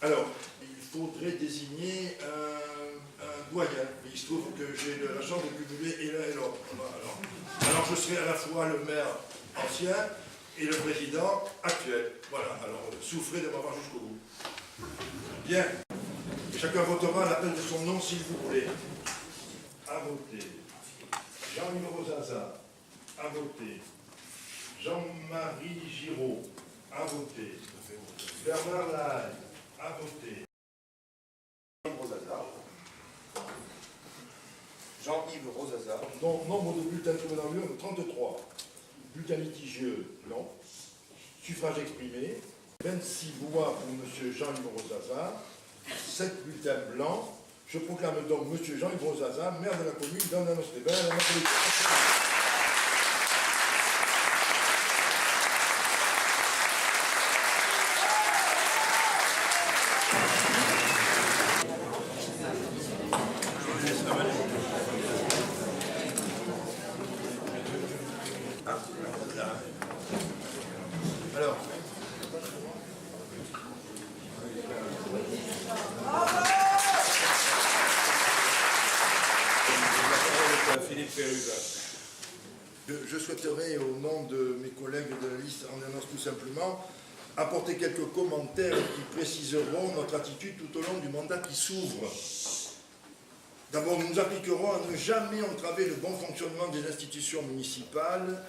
Alors, il faudrait désigner un doyen. Il se trouve que j'ai la chance de cumuler et l'un et l'autre. Alors, je serai à la fois le maire ancien et le président actuel. Voilà, alors souffrez de m'avoir jusqu'au bout. Bien. Chacun votera à l'appel de son nom s'il vous plaît. À voter. Jean-Yves Rosaza. À voter. Jean-Marie Giraud. À voter. Bernard Lahaye. À voter. Jean-Yves Rosaza. Donc, nombre de bulletins trouvés dans l'urne, 33. Bulletins litigieux, non. Suffrage exprimé. 26 voix pour M. Jean-Yves Rosaza. 7 bulletins blancs. Je proclame donc M. Jean-Yves Rosaza, maire de la commune d'Andanos-les-Bains, à la Martinique. Alors, Philippe Péruza. je souhaiterais, au nom de mes collègues de la liste Andanos tout simplement, apporter quelques commentaires qui préciseront notre attitude tout au long du mandat qui s'ouvre. D'abord, nous nous appliquerons à ne jamais entraver le bon fonctionnement des institutions municipales,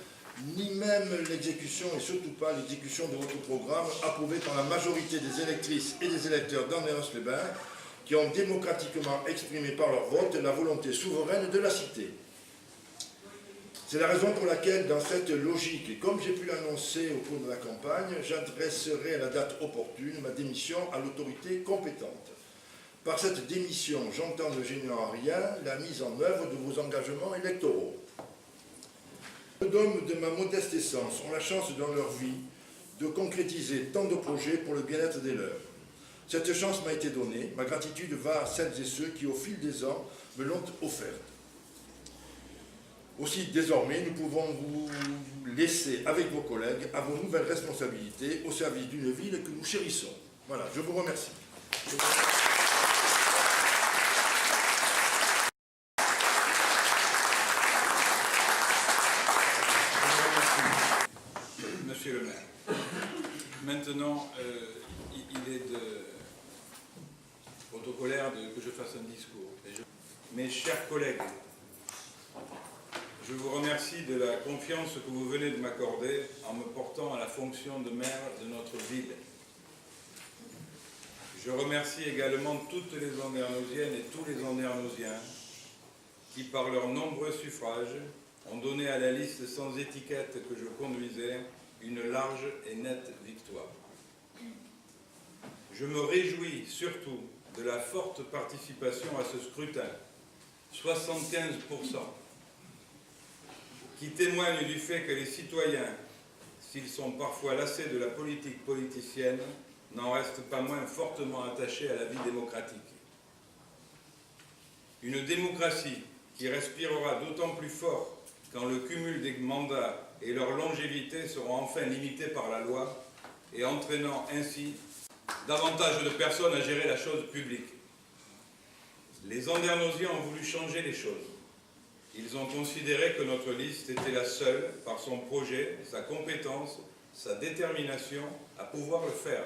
ni même l'exécution, et surtout pas l'exécution de votre programme approuvé par la majorité des électrices et des électeurs d'Andanos-les-Bains qui ont démocratiquement exprimé par leur vote la volonté souveraine de la cité. C'est la raison pour laquelle, dans cette logique, et comme j'ai pu l'annoncer au cours de la campagne, j'adresserai à la date opportune ma démission à l'autorité compétente. Par cette démission, j'entends ne gêner en rien la mise en œuvre de vos engagements électoraux. Les hommes de ma modeste essence ont la chance dans leur vie de concrétiser tant de projets pour le bien-être des leurs. Cette chance m'a été donnée, ma gratitude va à celles et ceux qui, au fil des ans, me l'ont offerte. Aussi, désormais, nous pouvons vous laisser avec vos collègues à vos nouvelles responsabilités au service d'une ville que nous chérissons. Voilà, je vous remercie. Monsieur le maire, maintenant, il est protocolaire que je fasse un discours. Mes chers collègues, je vous remercie de la confiance que vous venez de m'accorder en me portant à la fonction de maire de notre ville. Je remercie également toutes les Andernosiennes et tous les Andernosiens qui, par leurs nombreux suffrages, ont donné à la liste sans étiquette que je conduisais une large et nette victoire. Je me réjouis surtout de la forte participation à ce scrutin, 75%, qui témoigne du fait que les citoyens, s'ils sont parfois lassés de la politique politicienne, n'en restent pas moins fortement attachés à la vie démocratique. Une démocratie qui respirera d'autant plus fort quand le cumul des mandats et leur longévité seront enfin limités par la loi et entraînant ainsi davantage de personnes à gérer la chose publique. Les Andernosiens ont voulu changer les choses. Ils ont considéré que notre liste était la seule, par son projet, sa compétence, sa détermination, à pouvoir le faire.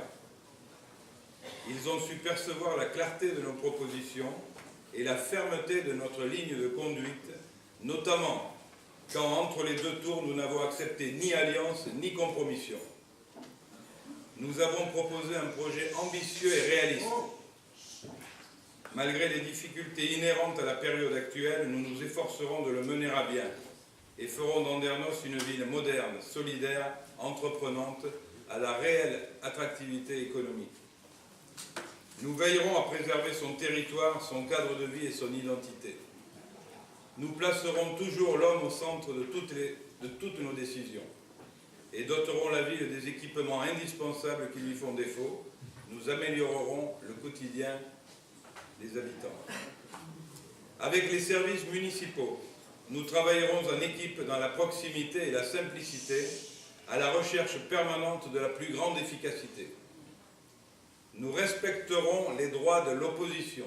Ils ont su percevoir la clarté de nos propositions et la fermeté de notre ligne de conduite, notamment quand, entre les deux tours, nous n'avons accepté ni alliance ni compromission. Nous avons proposé un projet ambitieux et réaliste. Malgré les difficultés inhérentes à la période actuelle, nous nous efforcerons de le mener à bien et ferons d'Andernos une ville moderne, solidaire, entreprenante, à la réelle attractivité économique. Nous veillerons à préserver son territoire, son cadre de vie et son identité. Nous placerons toujours l'homme au centre de toutes nos décisions et doterons la ville des équipements indispensables qui lui font défaut. Nous améliorerons le quotidien des habitants. Avec les services municipaux, nous travaillerons en équipe dans la proximité et la simplicité, à la recherche permanente de la plus grande efficacité. Nous respecterons les droits de l'opposition.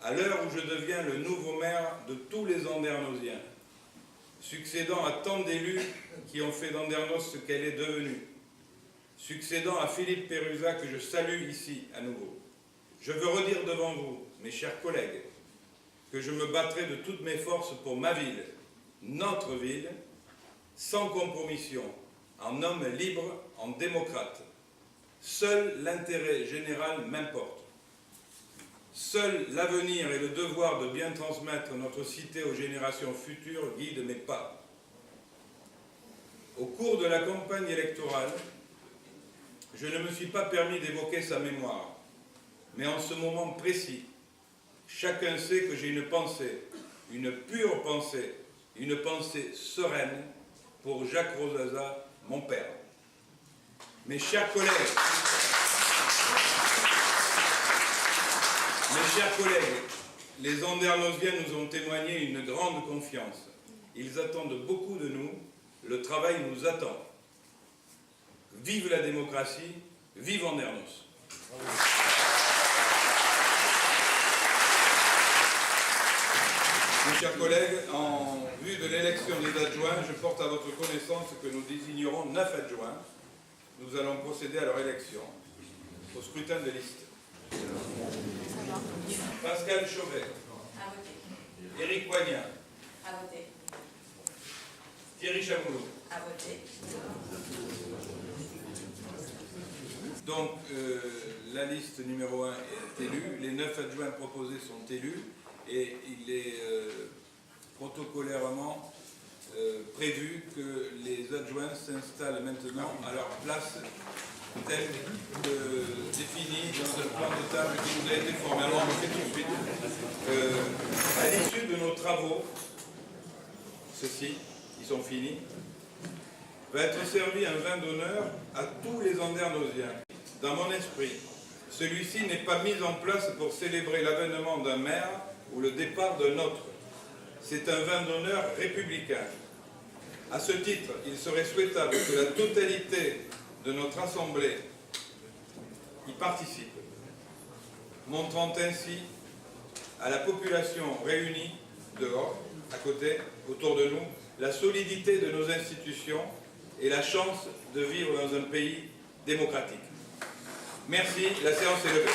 À l'heure où je deviens le nouveau maire de tous les Andernosiens, succédant à tant d'élus qui ont fait d'Andernos ce qu'elle est devenue, succédant à Philippe Péruza que je salue ici à nouveau, je veux redire devant vous, mes chers collègues, que je me battrai de toutes mes forces pour ma ville, notre ville, sans compromission, en homme libre, en démocrate. Seul l'intérêt général m'importe. Seul l'avenir et le devoir de bien transmettre notre cité aux générations futures guident mes pas. Au cours de la campagne électorale, je ne me suis pas permis d'évoquer sa mémoire, mais en ce moment précis, chacun sait que j'ai une pensée, une pure pensée, une pensée sereine pour Jacques Rosaza, mon père. Mes chers collègues, les Andernosiens nous ont témoigné une grande confiance. Ils attendent beaucoup de nous, le travail nous attend. Vive la démocratie, vive Andernos. Mes chers collègues, en vue de l'élection des adjoints, je porte à votre connaissance que nous désignerons 9 adjoints. Nous allons procéder à leur élection au scrutin de liste. Pascal Chauvet. À voter. Éric Poignard. À voter. Thierry Chamoulot. À voter. Donc, la liste numéro 1 est élue. Les 9 adjoints proposés sont élus. Et il est protocolairement prévu que les adjoints s'installent maintenant à leur place telle que définie dans un plan de table qui nous a été formé. Alors on le fait tout de suite. À l'issue de nos travaux, ceux-ci, qui sont finis, va être servi un vin d'honneur à tous les Andernosiens. Dans mon esprit, celui-ci n'est pas mis en place pour célébrer l'avènement d'un maire ou le départ d'un autre. C'est un vin d'honneur républicain. À ce titre, il serait souhaitable que la totalité de notre Assemblée y participe, montrant ainsi à la population réunie dehors, à côté, autour de nous, la solidité de nos institutions et la chance de vivre dans un pays démocratique. Merci, la séance est levée.